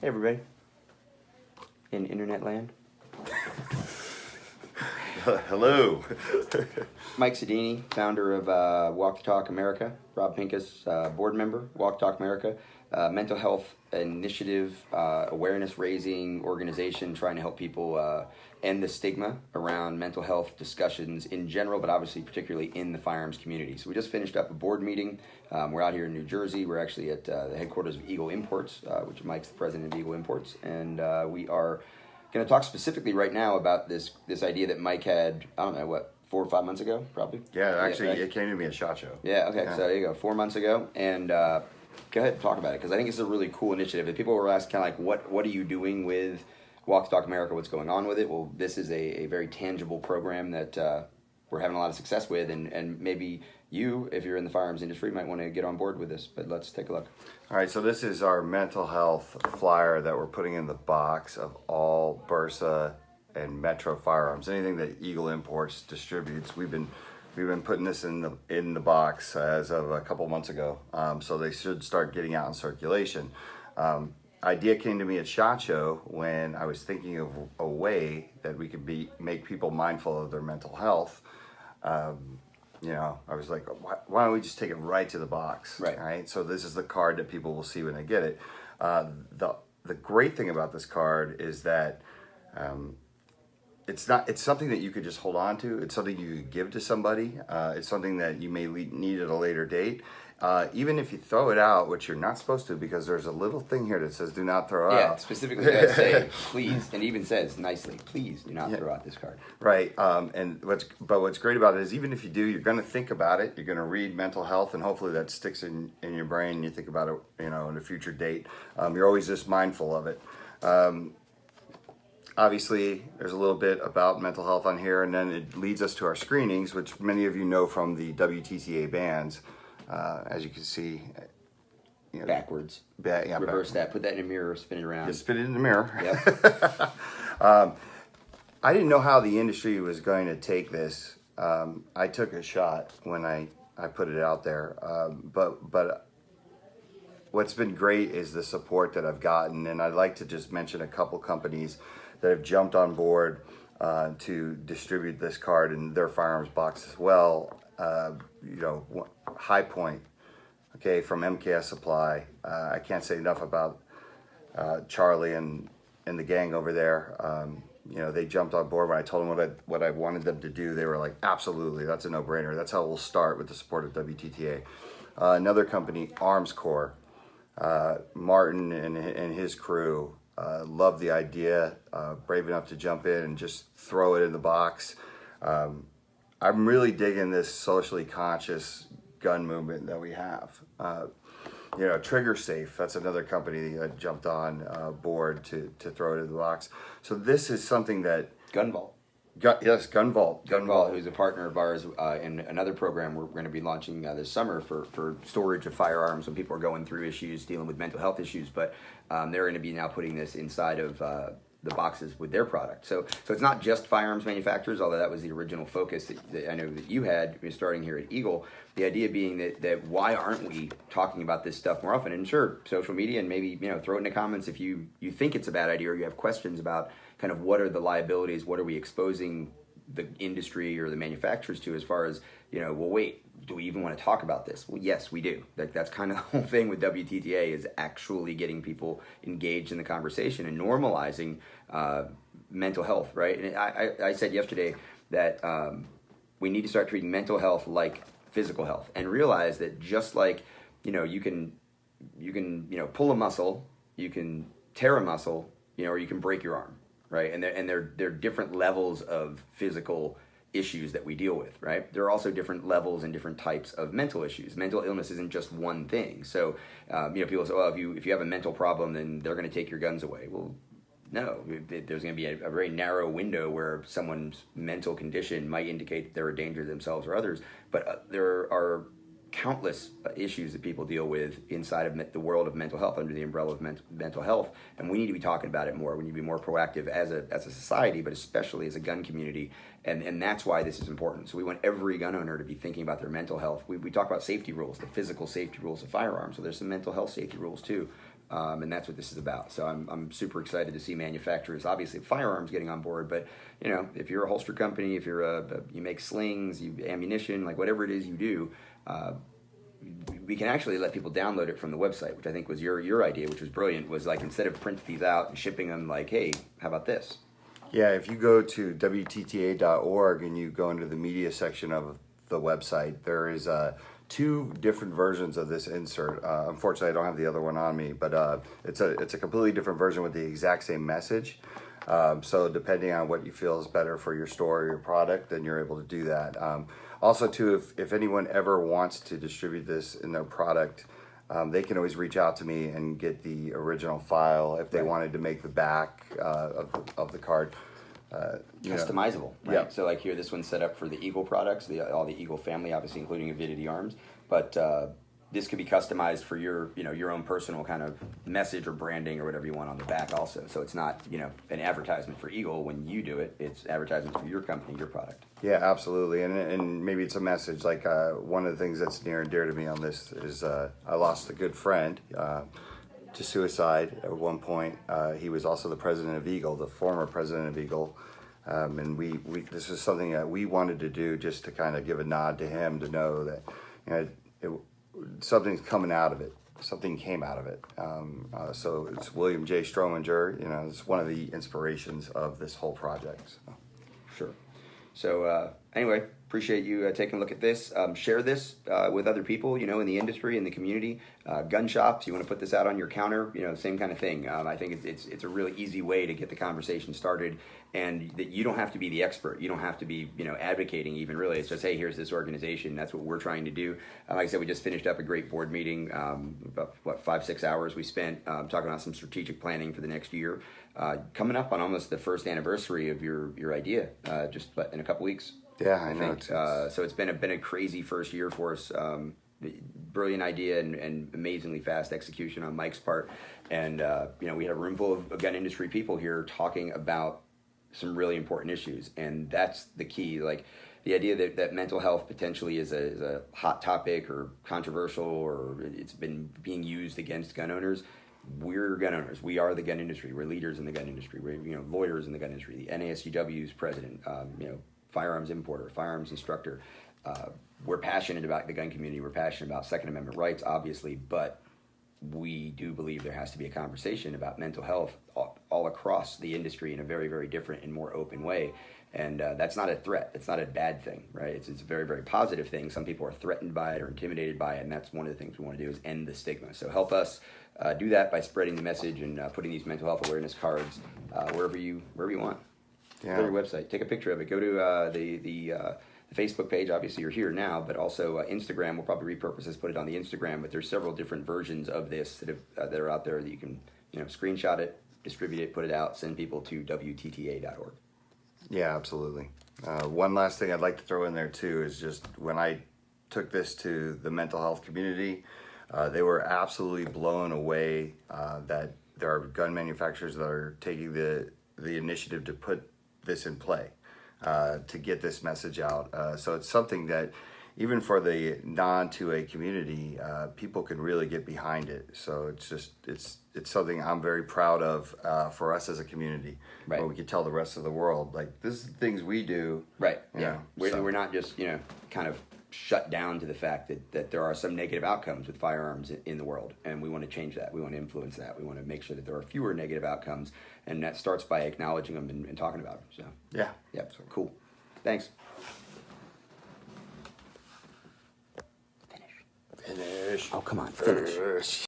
Hey everybody, in internet land. Hello. Mike Sodini, founder of Walk the Talk America. Rob Pincus, board member, Walk the Talk America. Mental health initiative, awareness raising organization trying to help people end the stigma around mental health discussions in general, but obviously particularly in the firearms community. So we just finished up a board meeting. We're out here in New Jersey. We're actually at the headquarters of Eagle Imports, which Mike's the president of Eagle Imports. And we are going to talk specifically right now about this idea that Mike had, I don't know, what, 4 or 5 months ago, probably? Yeah, actually, right? It came to me at SHOT Show. Yeah, okay, so there you go, 4 months ago. And go ahead and talk about it, because I think it's a really cool initiative. If people were asked kind of like, what are you doing with Walk the Talk America, what's going on with it? Well, this is a very tangible program that we're having a lot of success with, and maybe you, if you're in the firearms industry, might want to get on board with this, but let's take a look. All right, so this is our mental health flyer that we're putting in the box of all Bursa and Metro firearms. Anything that Eagle Imports distributes, we've been putting this in the box as of a couple months ago. So they should start getting out in circulation. Idea came to me at SHOT Show when I was thinking of a way that we could make people mindful of their mental health. I was like, why don't we just take it right to the box? Right. So this is the card that people will see when they get it. The great thing about this card is that it's something that you could just hold on to. It's something you could give to somebody. It's something that you may need at a later date. Even if you throw it out, which you're not supposed to, because there's a little thing here that says do not throw out. Yeah, specifically does say, please, and even says nicely, please do not throw out this card. Right, what's great about it is even if you do, you're going to think about it. You're going to read mental health, and hopefully that sticks in your brain, and you think about it, in a future date. You're always just mindful of it. Obviously, there's a little bit about mental health on here, and then it leads us to our screenings, which many of you know from the WTTA bans. As you can see, backwards. Reverse that. Put that in a mirror. Spin it around. Just spin it in the mirror. Yep. I didn't know how the industry was going to take this. I took a shot when I put it out there. But what's been great is the support that I've gotten, and I'd like to just mention a couple companies that have jumped on board to distribute this card in their firearms box as well. High Point, okay, from MKS Supply. I can't say enough about Charlie and the gang over there. They jumped on board when I told them what I wanted them to do. They were like, absolutely, that's a no-brainer. That's how we'll start with the support of WTTA. Another company, Arms Corps. Martin and his crew loved the idea, brave enough to jump in and just throw it in the box. I'm really digging this socially conscious gun movement that we have. Trigger Safe, that's another company that jumped on board to throw it in the box. So this is something that... Gun Vault. Gun Vault. Gun Vault, who's a partner of ours in another program we're going to be launching this summer for storage of firearms when people are going through issues, dealing with mental health issues. But they're going to be now putting this inside of the boxes with their product. So it's not just firearms manufacturers, although that was the original focus that I know that you had starting here at Eagle. The idea being that why aren't we talking about this stuff more often? And sure, social media, and maybe throw it in the comments if you think it's a bad idea or you have questions about kind of what are the liabilities, what are we exposing the industry or the manufacturers to as far as, well, wait, do we even want to talk about this? Well, yes, we do. That's kind of the whole thing with WTTA is actually getting people engaged in the conversation and normalizing mental health, right? And I said yesterday that we need to start treating mental health like physical health and realize that just like, you can pull a muscle, you can tear a muscle, or you can break your arm, right? And they're different levels of physical issues that we deal with, right? There are also different levels and different types of mental issues. Mental illness isn't just one thing. So, people say, well, if you have a mental problem, then they're going to take your guns away. Well, no, there's going to be a very narrow window where someone's mental condition might indicate that they're a danger to themselves or others. But there are countless issues that people deal with inside of the world of mental health, under the umbrella of mental health, and we need to be talking about it more. We need to be more proactive as a society, but especially as a gun community, and that's why this is important. So we want every gun owner to be thinking about their mental health. We talk about safety rules, the physical safety rules of firearms, so there's some mental health safety rules too. and that's what this is about. So I'm super excited to see manufacturers, obviously firearms, getting on board. But you know, if you're a holster company, if you're you make slings, you ammunition, like whatever it is you do. We can actually let people download it from the website, which I think was your idea, which was brilliant. Was like, instead of print these out and shipping them, like, hey, how about this? Yeah, if you go to WTTA.org and you go into the media section of the website, there is 2 different versions of this insert. Unfortunately, I don't have the other one on me, but it's a completely different version with the exact same message. So depending on what you feel is better for your store or your product, then you're able to do that. Also, too, if anyone ever wants to distribute this in their product, they can always reach out to me and get the original file if they wanted to make the back of the card. Customizable, right? Yeah. So like here, this one's set up for the Eagle products, all the Eagle family, obviously including Avidity Arms, but this could be customized for your own personal kind of message or branding or whatever you want on the back also. So it's not, an advertisement for Eagle when you do it. It's advertisement for your company, your product. Yeah, absolutely. And maybe it's a message. Like one of the things that's near and dear to me on this is I lost a good friend to suicide at one point. He was also the president of Eagle, the former president of Eagle. And we this is something that we wanted to do just to kind of give a nod to him, to know that something's coming out of it. Something came out of it. So it's William J. Strominger. It's one of the inspirations of this whole project. So. Sure. So anyway, appreciate you taking a look at this. Share this with other people, in the industry, in the community. Gun shops, you want to put this out on your counter, same kind of thing. I think it's a really easy way to get the conversation started, and that you don't have to be the expert. You don't have to be, advocating even, really. It's just, hey, here's this organization. That's what we're trying to do. Like I said, we just finished up a great board meeting, about 5-6 hours we spent talking about some strategic planning for the next year. Coming up on almost the first anniversary of your idea, just in a couple weeks. Yeah, I know. So it's been a crazy first year for us. Brilliant idea and amazingly fast execution on Mike's part. And we had a room full of gun industry people here talking about some really important issues, and that's the key. Like the idea that mental health potentially is a hot topic or controversial, or it's been being used against gun owners. We're gun owners. We are the gun industry. We're leaders in the gun industry. We're lawyers in the gun industry. The NASGW's president. Firearms importer, firearms instructor. We're passionate about the gun community. We're passionate about Second Amendment rights, obviously, but we do believe there has to be a conversation about mental health all across the industry in a very, very different and more open way. And that's not a threat. It's not a bad thing, right? It's a very, very positive thing. Some people are threatened by it or intimidated by it, and that's one of the things we want to do is end the stigma. So help us do that by spreading the message and putting these mental health awareness cards wherever you want. Yeah. Go to your website, take a picture of it. Go to the Facebook page. Obviously, you're here now, but also Instagram. We'll probably repurpose this, put it on the Instagram. But there's several different versions of this that are out there that you can screenshot it, distribute it, put it out, send people to WTTA.org. Yeah, absolutely. One last thing I'd like to throw in there too is just when I took this to the mental health community, they were absolutely blown away that there are gun manufacturers that are taking the initiative to put this in play, to get this message out. So it's something that even for the non-2A community, people can really get behind it. So it's something I'm very proud of for us as a community. Right. Where we can tell the rest of the world, like, this is the things we do. Right. Yeah. We're not just kind of shut down to the fact that there are some negative outcomes with firearms in the world, and we want to change that. We want to influence that. We want to make sure that there are fewer negative outcomes, and that starts by acknowledging them and talking about them. So yeah, cool. Thanks. Finish. Finish. Oh, come on, finish.